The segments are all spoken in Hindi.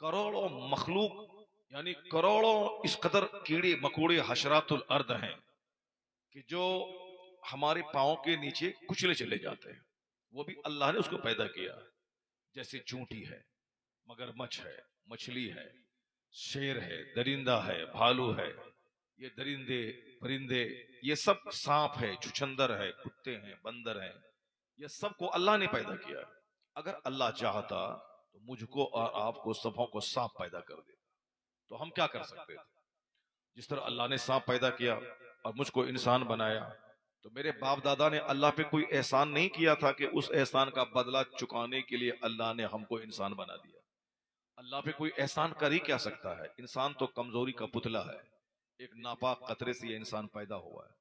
करोड़ों मखलूक यानी करोड़ों इस कदर कीड़े मकोड़े हशरातुल अर्द हैं कि जो हमारे पांव के नीचे कुचले चले जाते हैं, वो भी अल्लाह ने उसको पैदा किया। जैसे चूंटी है, मगरमच्छ है, मछली है, शेर है, दरिंदा है, भालू है, ये दरिंदे परिंदे, ये सब सांप है, छुछंदर है, कुत्ते हैं, बंदर हैं, ये सबको अल्लाह ने पैदा किया। अगर अल्लाह चाहता तो मुझको और आपको सबों को सांप पैदा कर देता, तो हम क्या कर सकते थे? जिस तरह अल्लाह ने सांप पैदा किया और मुझको इंसान बनाया, तो मेरे बाप दादा ने अल्लाह पे कोई एहसान नहीं किया था कि उस एहसान का बदला चुकाने के लिए अल्लाह ने हमको इंसान बना दिया। अल्लाह पे कोई एहसान कर ही क्या सकता है? इंसान तो कमजोरी का पुतला है। एक नापाक कतरे से ये इंसान पैदा हुआ है।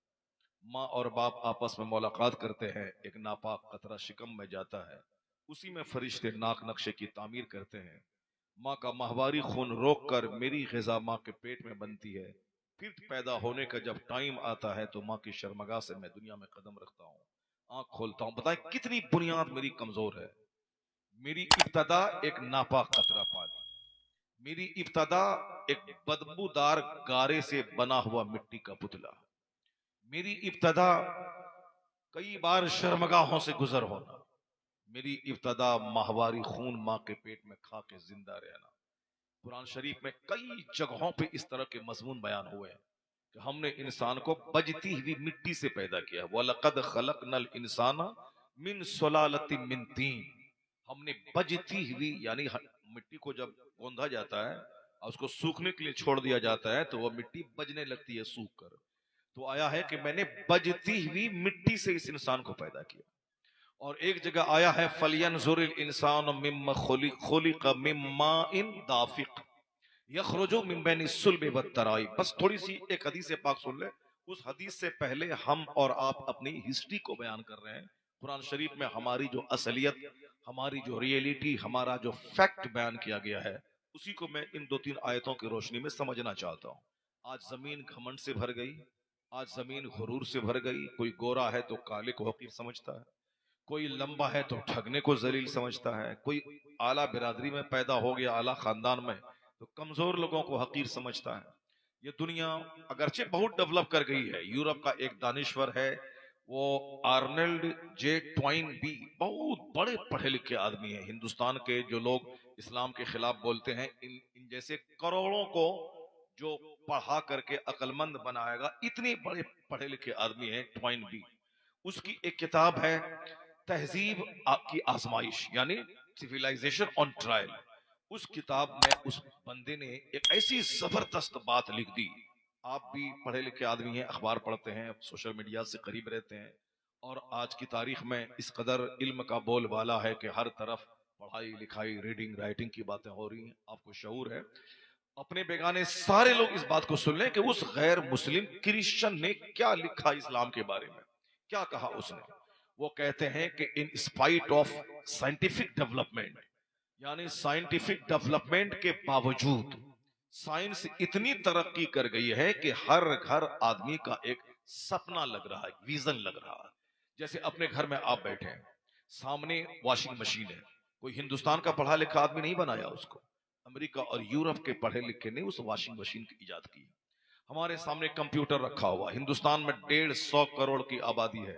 माँ और बाप आपस में मुलाकात करते हैं, एक नापाक कतरा शिकम में जाता है, उसी में फरिश्ते नाक नक्शे की तामीर करते हैं। माँ का माहवारी खून रोक कर मेरी ग़िज़ा माँ के पेट में बनती है। फिर पैदा होने का जब टाइम आता है तो माँ की शर्मगाह से मैं दुनिया में कदम रखता हूँ, आंख खोलता हूँ। बताएं कितनी बुनियाद मेरी कमजोर है। मेरी इब्तदा एक नापाक कतरा पानी, मेरी इब्तदा एक बदबूदार गारे से बना हुआ मिट्टी का पुतला, मेरी इब्तदा कई बार शर्मगाहों से गुजर होना, मेरी इब्तदा माहवारी खून माँ के पेट में खा के जिंदा रहना। कुरान शरीफ में कई जगहों पे इस तरह के मजमून बयान हुए हैं कि हमने इंसान को बजती हुई मिट्टी से पैदा किया। वलक़द खलक़नल इंसाना मिन सुलालतिन मिन तीन। हमने बजती हुई यानी मिट्टी को जब गोंधा जाता है और उसको सूखने के लिए छोड़ दिया जाता है तो वह मिट्टी बजने लगती है सूख कर। तो आया है कि मैंने बजती हुई मिट्टी से इस इंसान को पैदा किया। और एक जगह आया है फलियंजुरिल इंसान मिम्मा खुलिक मिम्मा इन दाफिक यखरुजु मिन बैनि सुल्बि वत्तराई। बस थोड़ी सी एक हदीस पाक सुन ले। उस हदीस से पहले हम और आप अपनी हिस्ट्री को बयान कर रहे हैं। कुरान शरीफ में हमारी जो असलियत, हमारी जो रियलिटी, हमारा जो फैक्ट बयान किया गया है, उसी को मैं इन दो तीन आयतों की रोशनी में समझना चाहता हूँ। आज जमीन घमंड से भर गई, आज जमीन गुरूर से भर गई। कोई गोरा है तो काले को हकीर समझता है, कोई लंबा है तो ठगने को जलील समझता है, कोई आला बिरादरी में पैदा हो गया, आला खानदान में, तो कमजोर लोगों को हकीर समझता है। ये दुनिया अगरचे बहुत डेवलप कर गई है। यूरोप का एक दानिश्वर है, वो आर्नल्ड जे ट्वाइन बी, बहुत बड़े पढ़े लिखे आदमी है। हिंदुस्तान के जो लोग इस्लाम के खिलाफ बोलते हैं, इन जैसे करोड़ों को जो पढ़ा करके अक्लमंद बनाएगा, इतने बड़े पढ़े लिखे आदमी है ट्वाइन बी। उसकी एक किताब है तहजीब की आजमाइश, यानी सिविलाइजेशन ऑन ट्रायल। उस किताब में उस बंदे ने एक ऐसी जबरदस्त बात लिख दी। आप भी पढ़े लिखे आदमी हैं, अखबार पढ़ते हैं, सोशल मीडिया से करीब रहते हैं, और आज की तारीख में इस कदर इल्म का बोलबाला है कि हर तरफ पढ़ाई लिखाई रीडिंग राइटिंग की बातें हो रही हैं। आपको शऊर है, अपने बेगाने सारे लोग इस बात को सुन लें कि उस गैर मुस्लिम क्रिश्चियन ने क्या लिखा इस्लाम के बारे में, क्या कहा उसने। वो कहते हैं कि in spite of scientific development, यानी साइंटिफिक डेवलपमेंट के बावजूद साइंस इतनी तरक्की कर गई है कि हर घर आदमी का एक सपना लग रहा है, विजन लग रहा है। जैसे अपने घर में आप बैठे हैं, सामने वॉशिंग मशीन है, कोई हिंदुस्तान का पढ़ा लिखा आदमी नहीं बनाया उसको, अमेरिका और यूरोप के पढ़े लिखे ने उस वॉशिंग मशीन की इजाद की। हमारे सामने कंप्यूटर रखा हुआ, हिंदुस्तान में 150 करोड़ की आबादी है,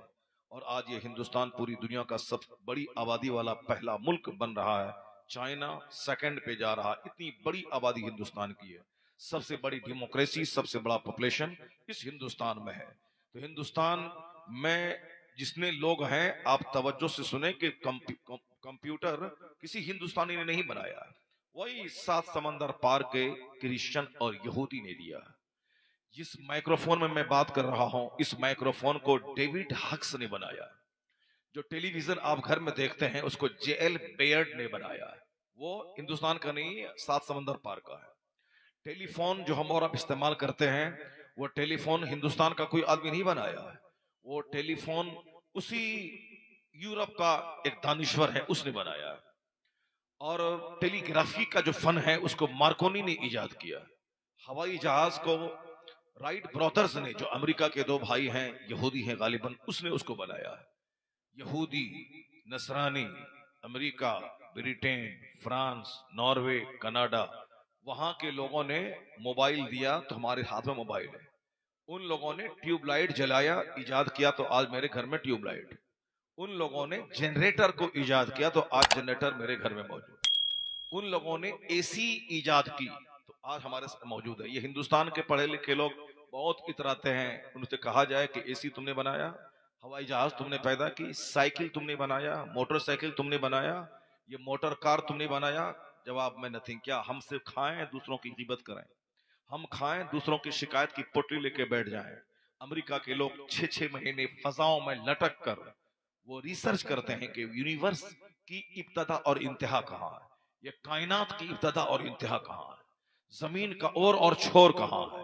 और आज ये हिंदुस्तान पूरी दुनिया का सब बड़ी आबादी वाला पहला मुल्क बन रहा है। चाइना सेकंड पे जा रहा, इतनी बड़ी आबादी हिंदुस्तान की है। सबसे बड़ी डेमोक्रेसी, सबसे बड़ा पॉपुलेशन इस हिंदुस्तान में है। तो हिंदुस्तान में जितने लोग हैं, आप तवज्जो से सुने कि कंप्यूटर किसी हिंदुस्तानी ने नहीं बनाया है, वही 7 समंदर पार के क्रिश्चियन और यहूदी ने दिया है। जिस माइक्रोफोन में मैं बात कर रहा हूं, इस माइक्रोफोन को डेविड हक्स ने बनाया। जो टेलीविजन आप घर में देखते हैं उसको जेएल बेयर्ड ने बनाया है। वो हिंदुस्तान का नहीं है, 7 समंदर पार का है। टेलीफोन जो हम और आप इस्तेमाल करते हैं, वो टेलीफोन हिंदुस्तान का कोई आदमी नहीं बनाया है। वो टेलीफोन उसी यूरोप का एक दानिश्वर है, उसने बनाया है। और टेलीग्राफी का जो फन है उसको मार्कोनी ने इजाद किया। हवाई जहाज को राइट ब्रदर्स ने, जो अमेरिका के दो भाई हैं, यहूदी हैं गालिबन, उसने उसको बनाया है। यहूदी, नसरानी, America Britain, France, Norway, Canada, वहां के लोगों ने मोबाइल दिया तो हमारे हाथ में मोबाइल है। उन लोगों ने ट्यूबलाइट जलाया, इजाद किया, तो आज मेरे घर में ट्यूबलाइट। उन लोगों ने जनरेटर को इजाद किया तो आज जनरेटर मेरे घर में मौजूद। उन लोगों ने एसी इजाद की तो आज हमारे साथ मौजूद है। ये हिंदुस्तान के पढ़े लिखे लोग बहुत इतराते हैं, उनसे कहा जाए कि एसी तुमने बनाया, हवाई जहाज तुमने पैदा की, साइकिल तुमने बनाया, मोटरसाइकिल तुमने बनाया, ये मोटर कार तुमने बनाया। जवाब में नथिंग। क्या हम सिर्फ खाएं, दूसरों की गिबत करें? हम खाएं, दूसरों की शिकायत की पोटली लेके बैठ जाएं? अमेरिका के लोग 6-6 महीने फजाओं में लटक कर वो रिसर्च करते हैं कि यूनिवर्स की इब्तदा और इंतहा कहाँ है, ये कायनात की इब्तदा और इंतहा कहाँ है, जमीन का और छोर कहाँ है,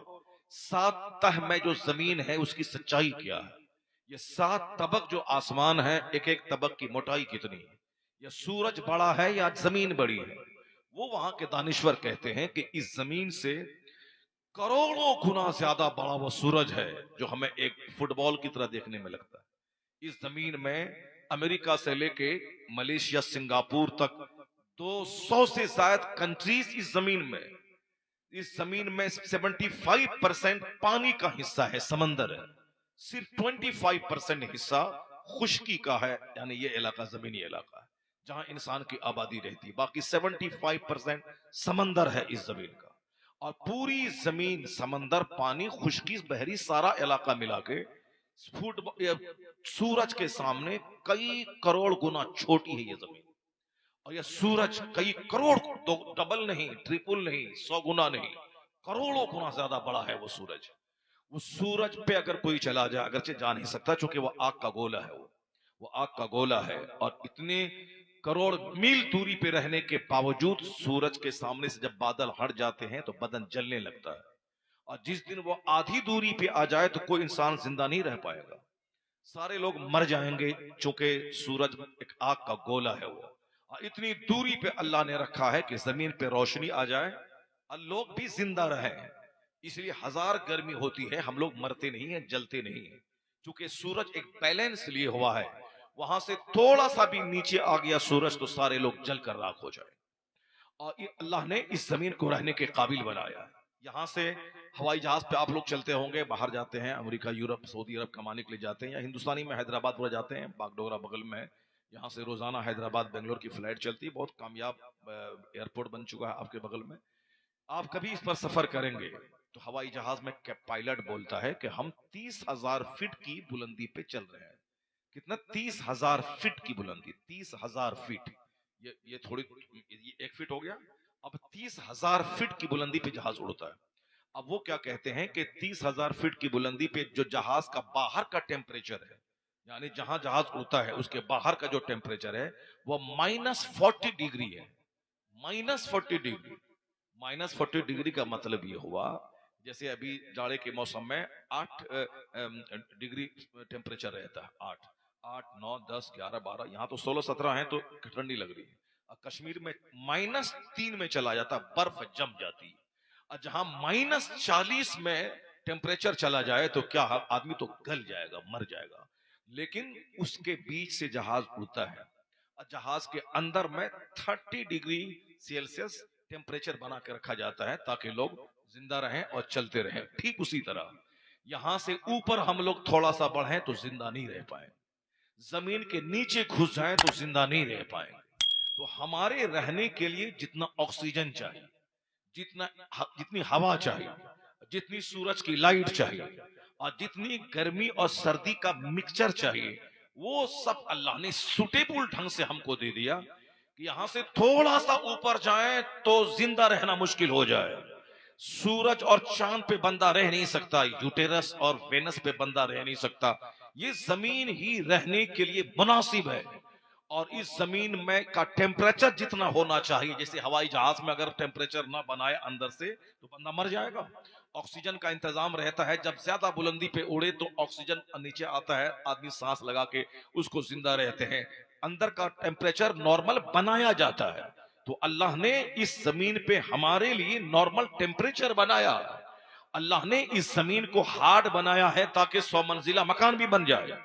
7 तह में जो जमीन है उसकी सच्चाई क्या है, ये 7 तबक जो आसमान है, एक एक तबक की मोटाई कितनी है, ये सूरज बड़ा है या जमीन बड़ी है? वो वहां के दानिश्वर कहते हैं कि इस जमीन से करोड़ों गुना ज्यादा बड़ा वो सूरज है जो हमें एक फुटबॉल की तरह देखने में लगता है। इस जमीन में अमेरिका से लेके मलेशिया, सिंगापुर तक 200 से ज्यादा कंट्रीज इस जमीन में 75% पानी का हिस्सा है, समंदर है। सिर्फ 25% हिस्सा खुश्की का है, यानी ये इलाका जमीनी इलाका है जहां इंसान की आबादी रहती है। बाकी 75% समंदर है इस जमीन का। और पूरी जमीन, समंदर, पानी, खुश्की, बहरी, सारा इलाका मिला के सूरज के सामने कई करोड़ गुना छोटी है ये जमीन। और यह सूरज कई करोड़, डबल नहीं, ट्रिपल नहीं, 100 गुना नहीं, करोड़ों गुना ज्यादा बड़ा है वो सूरज। वो सूरज पे अगर कोई चला जाए, अगरचे जा नहीं सकता क्योंकि वो आग का गोला है, वो आग का गोला है। और इतने करोड़ मील दूरी पे रहने के बावजूद सूरज के सामने से जब बादल हट जाते हैं तो बदन जलने लगता है। और जिस दिन वो आधी दूरी पे आ जाए तो कोई इंसान जिंदा नहीं रह पाएगा, सारे लोग मर जाएंगे, चूंकि सूरज एक आग का गोला है वो। और इतनी दूरी पे अल्लाह ने रखा है कि जमीन पे रोशनी आ जाए और लोग भी जिंदा रहें। इसलिए हजार गर्मी होती है, हम लोग मरते नहीं है, जलते नहीं है, क्योंकि सूरज एक बैलेंस लिए हुआ है। वहां से थोड़ा सा भी नीचे आ गया सूरज तो सारे लोग जलकर राख हो जाए। और ये अल्लाह ने इस जमीन को रहने के काबिल बनाया। यहाँ से हवाई जहाज पे आप लोग चलते होंगे, बाहर जाते हैं, अमेरिका, यूरोप, सऊदी अरब कमाने के लिए जाते हैं, या हिंदुस्तानी में हैदराबाद पूरा जाते हैं, बागडोगरा बगल में है। यहाँ से रोजाना हैदराबाद बेंगलोर की फ्लाइट चलती है, बहुत कामयाब एयरपोर्ट बन चुका है आपके बगल में। आप कभी इस पर सफर करेंगे तो हवाई जहाज में पायलट बोलता है कि हम 30,000 फीट की बुलंदी पे चल रहे हैं। कितना? 30,000 फीट की बुलंदी, 30,000 फीट। ये थोड़ी, ये 1 फीट हो गया। अब 30,000 फीट की बुलंदी पे जहाज उड़ता है। अब वो क्या कहते हैं कि 30,000 फीट की बुलंदी पे जो जहाज का बाहर का टेम्परेचर है, यानी जहां जहाज उड़ता है उसके बाहर का जो टेम्परेचर है वो -40 डिग्री है। -40 डिग्री। -40 डिग्री का मतलब ये हुआ जैसे अभी जाड़े के मौसम में 8 डिग्री टेम्परेचर रहता है। 8, 9, 10, 11, 12, यहाँ तो 16, 17 है तो ठंडी लग रही है। और कश्मीर में -3 में चला जाता, बर्फ जम जाती है। और जहां -40 में टेम्परेचर चला जाए तो क्या आदमी तो गल जाएगा, मर जाएगा। लेकिन उसके बीच से जहाज उड़ता है और जहाज के अंदर में 30 डिग्री सेल्सियस टेम्परेचर बना के रखा जाता है ताकि लोग जिंदा रहें और चलते रहें। ठीक उसी तरह यहां से ऊपर हम लोग थोड़ा सा बढ़े तो जिंदा नहीं रह पाए, जमीन के नीचे घुस जाएं तो जिंदा नहीं रह पाए। तो हमारे रहने के लिए जितना ऑक्सीजन चाहिए, जितनी हवा चाहिए, जितनी सूरज की लाइट चाहिए और जितनी गर्मी और सर्दी का मिक्सचर चाहिए, वो सब अल्लाह ने सुटेबल ढंग से हमको दे दिया कि यहां से थोड़ा सा ऊपर जाए तो जिंदा रहना मुश्किल हो जाए। सूरज और चांद पे बंदा रह नहीं सकता, यूटेरस और वेनस पे बंदा रह नहीं सकता। ये जमीन ही रहने के लिए मुनासिब है। और इस जमीन में का टेम्परेचर जितना होना चाहिए, जैसे हवाई जहाज में अगर टेम्परेचर ना बनाए अंदर से तो बंदा मर जाएगा। ऑक्सीजन का इंतजाम रहता है, जब ज्यादा बुलंदी पे उड़े तो ऑक्सीजन नीचे आता है, आदमी सांस लगा के उसको जिंदा रहते हैं। अंदर का टेम्परेचर नॉर्मल बनाया जाता है। तो अल्लाह ने इस जमीन पे हमारे लिए नॉर्मल टेम्परेचर बनाया। अल्लाह ने इस जमीन को हार्ड बनाया है ताकि 100 मंजिला मकान भी बन जाए।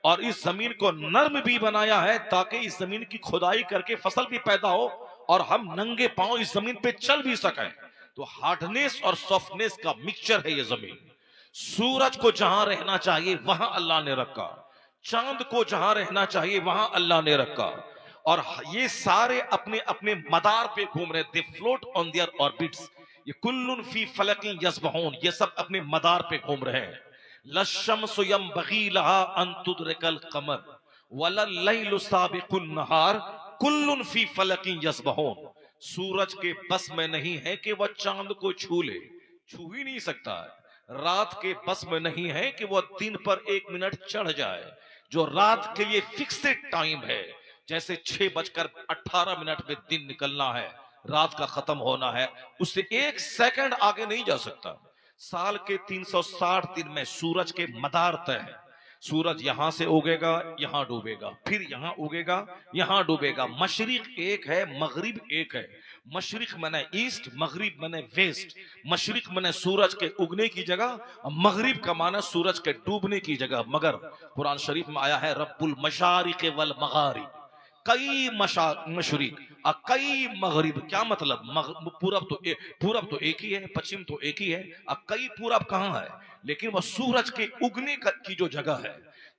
और इस जमीन को नर्म भी बनाया है ताकि इस जमीन की खुदाई करके फसल भी पैदा हो और हम नंगे पांव इस जमीन पे चल भी सकें। तो हार्डनेस और सॉफ्टनेस का मिक्सचर है ये जमीन। सूरज को जहां रहना चाहिए वहां अल्लाह ने रखा, चांद को जहां रहना चाहिए वहां अल्लाह ने रखा, और ये सारे अपने अपने मदार पे घूम रहे, दे फ्लोट ऑन देयर ऑर्बिट्स। ये कुल्लुन फी फलकिन यस्बहून, ये सब अपने मदार पे घूम रहे हैं। लशम्सु यंबगी लहा अन तुदरिकल कमर वलल्लैलु साबिकुन नहार कुल्लुन फी फलकिन यस्बहून। सूरज के बस में नहीं है कि वह चांद को छू ले, छू ही नहीं सकता है। रात के बस में नहीं है कि वह दिन पर 1 मिनट चढ़ जाए। जो रात के लिए फिक्सेड टाइम है, जैसे 6:18 में दिन निकलना है, रात का खत्म होना है, उससे 1 सेकंड आगे नहीं जा सकता। साल के 360 दिन में सूरज के मदार तय है। सूरज यहां से उगेगा, यहां डूबेगा, फिर यहां उगेगा, यहां डूबेगा। मशरिक एक है, मगरिब एक है। मशरिक मने ईस्ट, मगरिब मने वेस्ट। मशरिक मने सूरज के उगने की जगह, मगरिब का माना सूरज के डूबने की जगह। मगर कुरान शरीफ में आया है रब्बुल मशारिक वल मगारिब, कई मशरिक और कई मगरिब। क्या मतलब? पूरब तो एक ही है, पश्चिम तो एक ही है, अब कई पूरब कहाँ है? लेकिन वह सूरज के उगने की जो जगह है,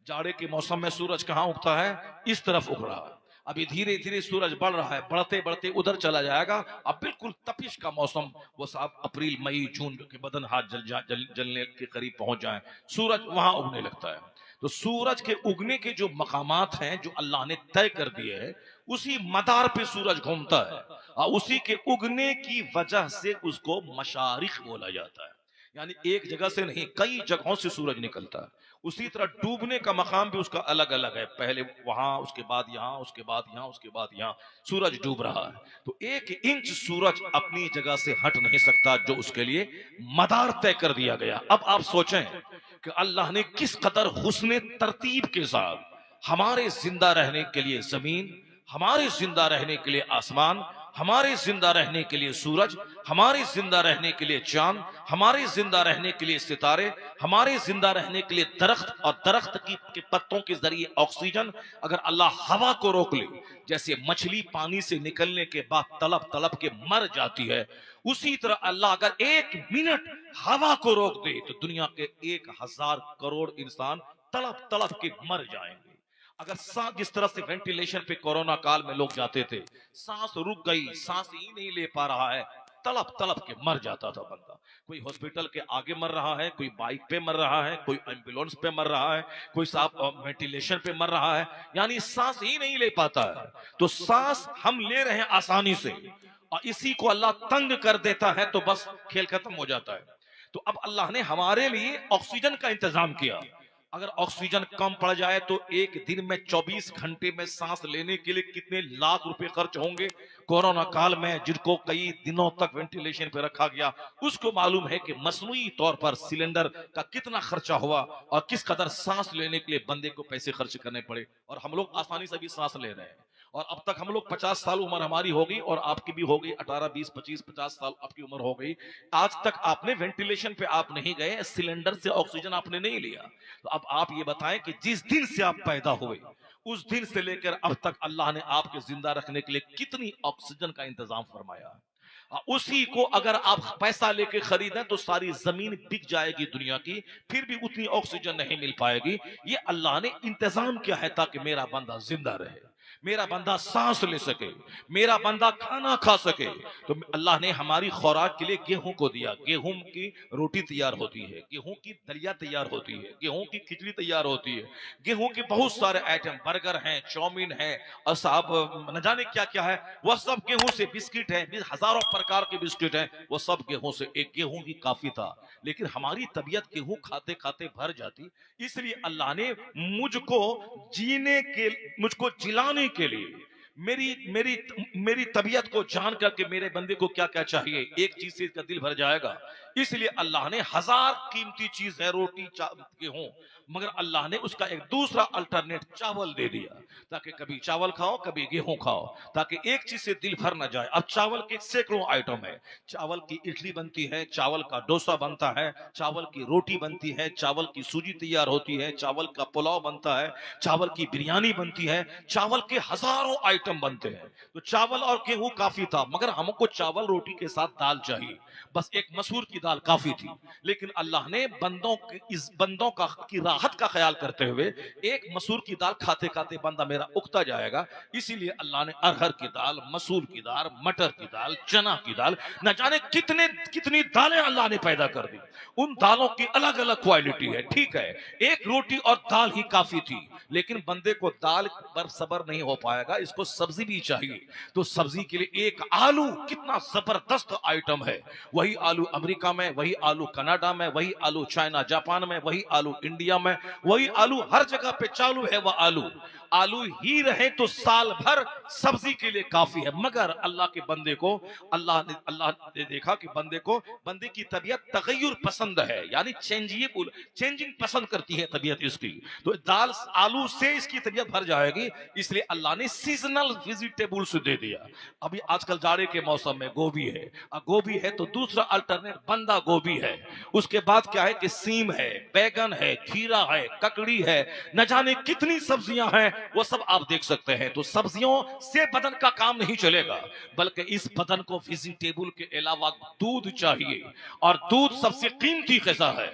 जाड़े के मौसम में सूरज कहाँ उगता है? इस तरफ उग रहा है। अभी धीरे धीरे सूरज बढ़ रहा है, बढ़ते बढ़ते उधर चला जाएगा। अब बिल्कुल तपिश का मौसम, वो साहब अप्रैल मई जून के बदन हाथ जलने के करीब पहुंच जाए, सूरज वहां उगने लगता है। तो सूरज के उगने के जो मकामात हैं जो अल्लाह ने तय कर दिए हैं, उसी मदार पे सूरज घूमता है और उसी के उगने की वजह से उसको मशारिक बोला जाता है। यानी एक जगह से नहीं, कई जगहों से सूरज निकलता है। उसी तरह डूबने का मकाम भी उसका अलग अलग है, पहले वहां, उसके बाद यहां, उसके बाद यहां, उसके बाद यहां सूरज डूब रहा है। तो 1 इंच सूरज अपनी जगह से हट नहीं सकता, जो उसके लिए मदार तय कर दिया गया। अब आप सोचें कि अल्लाह ने किस कदर हुस्ने तरतीब के साथ हमारे जिंदा रहने के लिए जमीन, हमारे जिंदा रहने के लिए आसमान, हमारे जिंदा रहने के लिए सूरज, हमारे जिंदा रहने के लिए चांद, हमारे जिंदा रहने के लिए सितारे, हमारे जिंदा रहने के लिए दरख्त, और दरख्त के पत्तों के जरिए ऑक्सीजन। अगर अल्लाह हवा को रोक ले, जैसे मछली पानी से निकलने के बाद तड़प तड़प के मर जाती है, उसी तरह अल्लाह अगर 1 मिनट हवा को रोक दे तो दुनिया के 1000 करोड़ इंसान तड़प तड़प के मर जाएंगे। अगर सांस, जिस तरह से वेंटिलेशन पे कोरोना काल में लोग जाते थे, सांस रुक गई, सांस ही नहीं ले पा रहा है, तड़प तड़प के मर जाता था बंदा। कोई हॉस्पिटल के आगे मर रहा है, कोई बाइक पे मर रहा है, कोई एम्बुलेंस पे मर रहा है, कोई साहब वेंटिलेशन पे मर रहा है, यानी सांस ही नहीं ले पाता है। तो सांस हम ले रहे हैं आसानी से, और इसी को अल्लाह तंग कर देता है तो बस खेल खत्म हो जाता है। तो अब अल्लाह ने हमारे लिए ऑक्सीजन का इंतजाम किया। अगर ऑक्सीजन कम पड़ जाए तो एक दिन में 24 घंटे में सांस लेने के लिए कितने लाख रुपए खर्च होंगे। कोरोना काल में जिनको कई दिनों तक वेंटिलेशन पे रखा गया, उसको मालूम है कि मसनूई तौर पर सिलेंडर का कितना खर्चा हुआ और किस कदर सांस लेने के लिए बंदे को पैसे खर्च करने पड़े। और हम लोग आसानी से भी सांस ले रहे हैं, और अब तक हम लोग 50 साल उम्र हमारी हो गई और आपकी भी हो गई, 18, 20, 25, 50 साल आपकी उम्र हो गई। आज तक आपने वेंटिलेशन पे आप नहीं गए, सिलेंडर से ऑक्सीजन आपने नहीं लिया। तो अब आप ये बताएं कि जिस दिन से आप पैदा हुए उस दिन से लेकर अब तक अल्लाह ने आपके जिंदा रखने के लिए कितनी ऑक्सीजन का इंतजाम फरमाया है। उसी को अगर आप पैसा लेके खरीदें तो सारी जमीन बिक जाएगी दुनिया की, फिर भी उतनी ऑक्सीजन नहीं मिल पाएगी। ये अल्लाह ने इंतजाम किया है ताकि मेरा बंदा जिंदा रहे, मेरा बंदा सांस ले सके, मेरा बंदा खाना खा सके। तो अल्लाह ने हमारी खुराक के लिए गेहूं को दिया। गेहूं की रोटी तैयार होती है, गेहूं की दलिया तैयार होती है, गेहूं की खिचड़ी तैयार होती है, गेहूं के बहुत सारे आइटम, बर्गर हैं, चाउमीन है, और साहब न जाने क्या क्या है, वह सब गेहूं से। बिस्किट है, हजारों प्रकार के बिस्किट हैं, वो सब गेहूं से। एक गेहूं ही काफी था, लेकिन हमारी तबीयत गेहूं खाते खाते भर जाती। इसलिए अल्लाह ने मुझको जिलाने के लिए मेरी मेरी मेरी तबीयत को जान करके मेरे बंदे को क्या क्या चाहिए, एक चीज से इसका दिल भर जाएगा। इसलिए अल्लाह ने हजार कीमती चीज है, रोटी गेहूं, मगर अल्लाह ने उसका एक दूसरा अल्टरनेट चावल दे दिया, ताकि कभी चावल खाओ कभी गेहूं खाओ, ताकि एक चीज से दिल भर ना जाए। अब चावल के सैकड़ों आइटम है, चावल की इडली बनती है, चावल का डोसा बनता है, चावल की रोटी बनती है, चावल की सूजी तैयार होती है, चावल का पुलाव बनता है, चावल की बिरयानी बनती है, चावल के हजारों आइटम बनते हैं। तो चावल और गेहूं काफी था, मगर हमको चावल रोटी के साथ दाल चाहिए, बस एक मसूर की दाल काफी थी। लेकिन अल्लाह ने बंदों का की राहत का ख्याल करते हुए एक मसूर की दाल खाते खाते बंदा मेरा उगता जाएगा, इसीलिए अल्लाह ने अरहर की दाल, मसूर की दाल, मटर की दाल, चना की दाल, न जाने कितनी दालें अल्लाह ने पैदा कर दी। उन दालों की अलग अलग क्वालिटी है, ठीक है, एक रोटी और दाल ही काफी थी, लेकिन बंदे को दाल पर सब्र नहीं हो पाएगा, इसको सब्जी भी चाहिए। तो सब्जी के लिए एक आलू कितना जबरदस्त आइटम है, वही आलू अमेरिका में, वही आलू कनाडा में, वही आलू चाइना जापान में, वही आलू इंडिया में, वही आलू हर जगह पे चालू है। वह आलू ही रहे तो साल भर सब्जी के लिए काफी है। मगर अल्लाह के बंदे को अल्लाह ने देखा कि बंदे की तबीयत तगय्युर पसंद है, यानी चेंजिंग पसंद करती है तबीयत इसकी। तो दाल आलू से इसकी तबीयत भर जाएगी, इसलिए अल्लाह ने सीजनल वेजिटेबल्स दे दिया। अभी आजकल जाड़े के मौसम में गोभी है, गोभी है तो दूसरा अल्टरनेट बंदा गोभी है। उसके बाद क्या है कि सीम है, बैगन है, खीरा है, ककड़ी है, न जाने कितनी सब्जियां हैं, वो सब आप देख सकते हैं। तो सब्जियों से बदन का काम नहीं चलेगा, बल्कि इस बदन को वेजिटेबल के अलावा दूध चाहिए, और दूध सबसे कीमती ग़िज़ा है।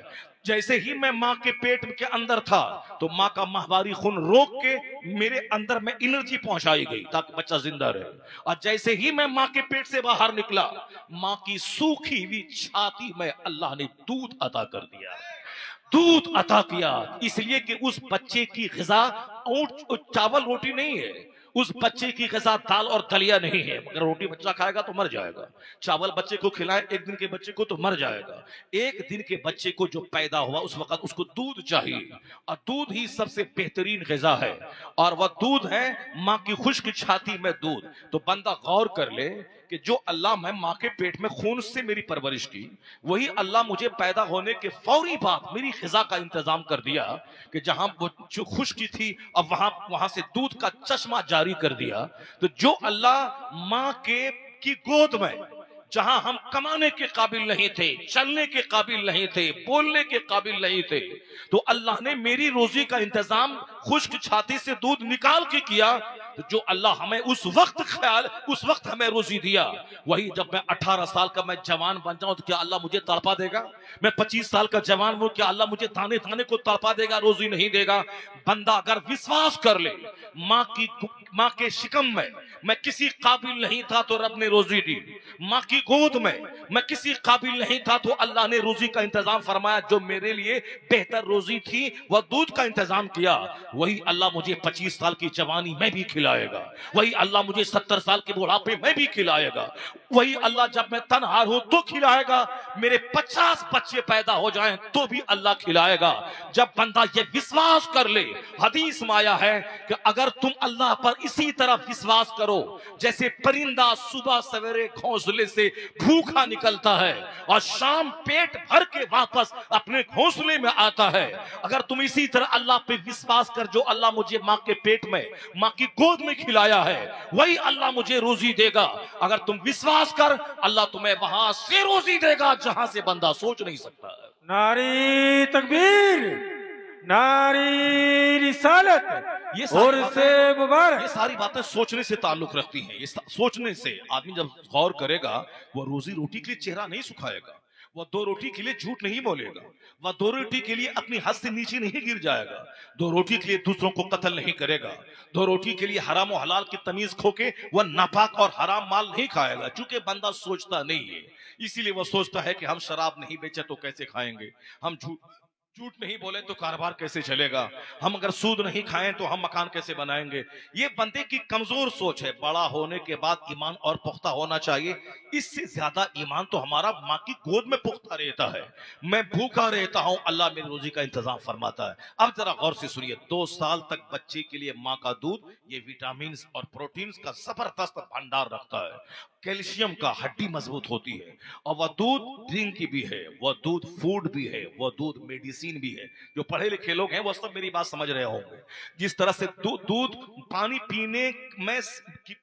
जैसे ही मैं माँ के पेट के अंदर था, तो माँ का माहवारी खून रोक के मेरे अंदर में एनर्जी पहुंचाई गई ताकि बच्चा जिंदा रहे। और जैसे ही मैं माँ के पेट से बाहर निकला, माँ की सूखी हुई छाती में अल्लाह ने दूध अता कर दिया, दूध अता किया। इसलिए कि उस बच्चे की ग़िज़ा ऊंट चावल रोटी नहीं है, उस बच्चे की ग़िज़ा दाल और दलिया नहीं है। अगर रोटी बच्चा खाएगा तो मर जाएगा, चावल बच्चे को खिलाए एक दिन के बच्चे को तो मर जाएगा। एक दिन के बच्चे को जो पैदा हुआ उस वक्त उसको दूध चाहिए, और दूध ही सबसे बेहतरीन ग़िज़ा है, और वह दूध है माँ की खुश्क छाती में दूध। तो बंदा गौर कर ले कि जो अल्लाह मैं माँ के पेट में खून से मेरी परवरिश की, वही अल्लाह मुझे पैदा होने के फौरी बाद मेरी ग़िज़ा का इंतजाम कर दिया कि जहां जो खुश्की थी अब वहां से दूध का चश्मा जारी कर दिया। तो जो अल्लाह माँ की गोद में, जहां हम कमाने के काबिल नहीं थे, चलने के काबिल नहीं थे, बोलने के काबिल नहीं थे, तो अल्लाह ने मेरी रोजी का इंतजाम खुश्क छाती से दूध निकाल के किया। तो जो अल्लाह हमें उस वक्त हमें रोजी दिया, वही जब मैं 18 साल का मैं जवान बन जाऊं तो क्या अल्लाह मुझे तड़पा देगा? मैं 25 साल का जवान हूं, क्या अल्लाह मुझे दाने दाने को तड़पा देगा, रोजी नहीं देगा? बंदा अगर विश्वास कर ले माँ के शिकम में मैं किसी काबिल नहीं था तो रब ने रोजी दी, माँ की गोद में मैं किसी काबिल नहीं था तो अल्लाह ने रोजी का इंतजाम फरमाया। जो मेरे लिए बेहतर रोजी थी वह दूध का इंतजाम किया, वही अल्लाह मुझे 25 साल की जवानी में भी खिलाएगा, वही अल्लाह मुझे 70 साल के बुढ़ापे में भी खिलाएगा, वही अल्लाह जब मैं तनहा हूं तो खिलाएगा, मेरे 50 बच्चे पैदा हो जाएं तो भी अल्लाह खिलाएगा। जब बंदा ये विश्वास कर ले, हदीस में आया है कि अगर तुम अल्लाह पर इसी तरह विश्वास करो जैसे परिंदा सुबह सवेरे घोंसले से भूखा निकलता है और शाम पेट भर के वापस अपने घोंसले में आता है, अगर तुम इसी तरह अल्लाह पे विश्वास कर, जो अल्लाह मुझे माँ के पेट में, माँ की गोद में खिलाया है, वही अल्लाह मुझे रोजी देगा। अगर तुम विश्वास कर, अल्लाह तुम्हें वहां से रोजी देगा जहां से बंदा सोच नहीं सकता। नारी तकबीर, नारी रिसालत, ये सारी बातें सोचने से ताल्लुक रखती हैं। ये सोचने से आदमी जब गौर करेगा, वो रोजी रोटी के लिए चेहरा नहीं सुखाएगा, वह 2 रोटी के लिए झूठ नहीं बोलेगा, वह 2 रोटी के लिए अपनी हद से नीचे नहीं गिर जाएगा, 2 रोटी के लिए दूसरों को कत्ल नहीं करेगा, 2 रोटी के लिए हराम और हलाल की तमीज खो के वह नापाक और हराम माल नहीं खाएगा। चूंकि बंदा सोचता नहीं है, इसीलिए वह सोचता है कि हम शराब नहीं बेचे तो कैसे खाएंगे, हम झूठ झूठ नहीं बोले तो कारोबार कैसे चलेगा, हम अगर सूद नहीं खाएं तो हम मकान कैसे बनाएंगे। ये बंदे की कमजोर सोच है। बड़ा होने के बाद ईमान और पुख्ता होना चाहिए। इससे ज्यादा ईमान तो हमारा माँ की गोद में पुख्ता रहता है। मैं भूखा रहता हूं, अल्लाह मेरी रोजी का इंतजाम फरमाता है। अब जरा गौर से सुनिए, 2 साल तक बच्चे के लिए माँ का दूध ये विटामिन और प्रोटीन का जबरदस्त भंडार रखता है। कैल्शियम का, हड्डी मजबूत होती है। और वह दूध ड्रिंक की भी है, वह दूध फूड भी है, वह दूध मेडिसिन भी है। जो पढ़े लिखे लोग हैं वो सब मेरी बात समझ रहे होंगे। जिस तरह से दूध पानी पीने में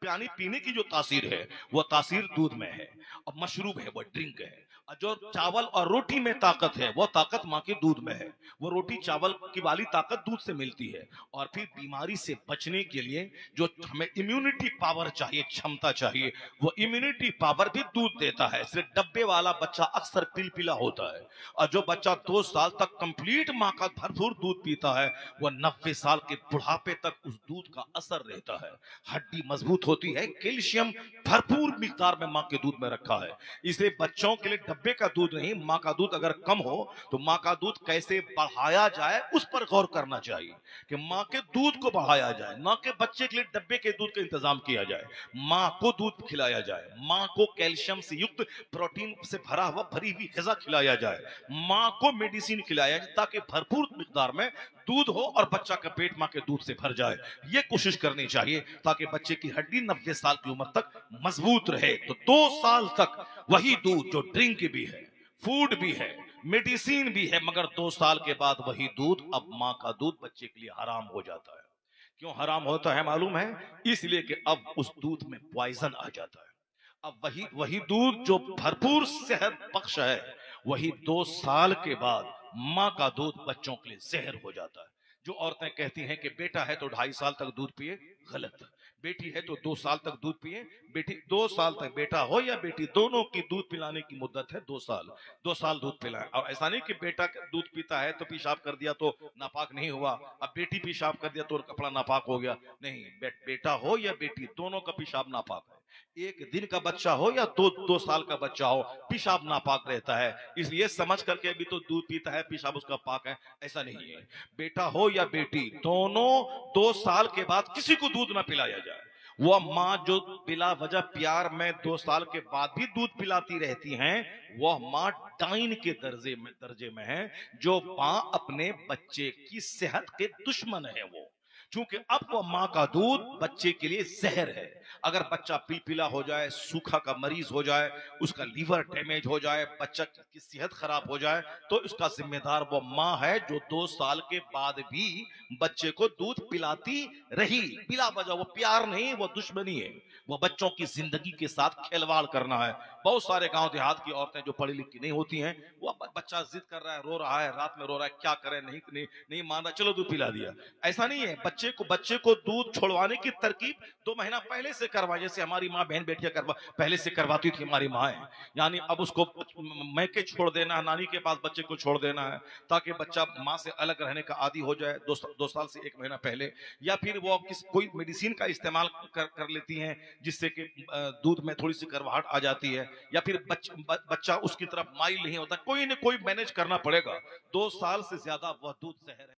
पानी पीने की जो तासीर है वह तासीर दूध में है। और मशरूब है, वह ड्रिंक है। और जो चावल और रोटी में ताकत है वह ताकत माँ के दूध में है। वो रोटी चावल की वाली ताकत दूध से मिलती है। और फिर बीमारी से बचने के लिए जो हमें इम्यूनिटी पावर चाहिए, क्षमता चाहिए, वो इम्यूनिटी पावर भी दूध देता है। इसलिए डब्बे वाला बच्चा अक्सर पिलपिला होता है। और जो बच्चा 2 साल तक कंप्लीट माँ का भरपूर दूध पीता है वह 90 साल के बुढ़ापे तक उस दूध का असर रहता है। हड्डी मजबूत होती है। कैल्शियम भरपूर मिकदार में माँ के दूध में रखा है। इसलिए बच्चों के लिए डब्बे का दूध नहीं, माँ का दूध अगर कम हो तो माँ का दूध कैसे बढ़ाया जाए उस पर गौर करना चाहिए कि माँ के दूध को बढ़ाया जाए, ना कि बच्चे के लिए डब्बे के दूध का इंतजाम किया जाए। माँ को दूध खिलाया जाए, माँ को कैल्शियम से युक्त प्रोटीन से भरी हुई ग़िज़ा खिलाया जाए, माँ को मेडिसिन खिलाया जाए ताकि भरपूर मिकदार में दूध हो और बच्चा का पेट माँ के दूध से भर जाए। ये कोशिश करनी चाहिए ताकि बच्चे की हड्डी 90 साल की उम्र तक मजबूत रहे। तो 2 साल तक वही दूध जो ड्रिंक भी है, फूड भी है, मेडिसिन भी है, मगर 2 साल के बाद वही दूध, अब माँ का दूध बच्चे के लिए हराम हो जाता है। क्यों हराम होता है मालूम है? इसलिए कि अब उस दूध में पॉइजन आ जाता है। अब वही वही दूध जो भरपूर सेहत बख्श है, वही 2 साल के बाद माँ का दूध बच्चों के लिए जहर हो जाता है। जो औरतें कहती हैं कि बेटा है तो 2.5 साल तक दूध पिए, गलत। बेटी है तो 2 साल तक दूध पिए। बेटी 2 साल तक, बेटा हो या बेटी, दोनों की दूध पिलाने की मुद्दत है 2 साल। 2 साल दूध पिलाएं। और ऐसा नहीं कि बेटा दूध पीता है तो पेशाब कर दिया तो नापाक नहीं हुआ, अब बेटी पेशाब कर दिया तो कपड़ा नापाक हो गया। नहीं, बेटा हो या बेटी, दोनों का पेशाब नापाक है। 1 दिन का बच्चा हो या 2 साल का बच्चा हो, पेशाब नापाक रहता है। इसलिए समझ करके अभी तो दूध पीता है, पेशाब उसका पाक है, ऐसा नहीं है। बेटा हो या बेटी, दोनों 2 साल के बाद किसी को दूध ना पिलाया जाए। वह माँ जो बिला वजह प्यार में 2 साल के बाद भी दूध पिलाती रहती हैं, वह माँ डाइन के दर्जे में है। जो माँ अपने बच्चे की सेहत के दुश्मन है वो। क्योंकि अब वो माँ का दूध बच्चे के लिए जहर है। अगर बच्चा पिलपिला हो जाए, सूखा का मरीज हो जाए, उसका लीवर डैमेज हो जाए, बच्चा की सेहत खराब हो जाए, तो इसका जिम्मेदार वो माँ है जो 2 साल के बाद भी बच्चे को दूध पिलाती रही बिला वजह। वो प्यार नहीं, वो दुश्मनी है। वो बच्चों की जिंदगी के साथ खिलवाड़ करना है। बहुत सारे गांव देहात की औरतें जो पढ़ी लिखी नहीं होती हैं, वो बच्चा जिद कर रहा है, रो रहा है, रात में रो रहा है, क्या करें, नहीं मान रहा, चलो दूध पिला दिया। ऐसा नहीं है। बच्चे को दूध छुड़वाने की तरकीब 2 महीना पहले से करवाए। जैसे हमारी माँ बहन बेटियां पहले से करवाती थी हमारी माँ, यानी अब उसको मैके छोड़ देना है, नानी के पास बच्चे को छोड़ देना है ताकि बच्चा माँ से अलग रहने का आदी हो जाए 2 साल से 1 महीना पहले। या फिर वो कोई मेडिसिन का इस्तेमाल कर लेती हैं जिससे कि दूध में थोड़ी सी करवाहट आ जाती है। या फिर बच्चा उसकी तरफ माइल नहीं होता, कोई न कोई मैनेज करना पड़ेगा। 2 साल से ज्यादा वह दूध जहर है।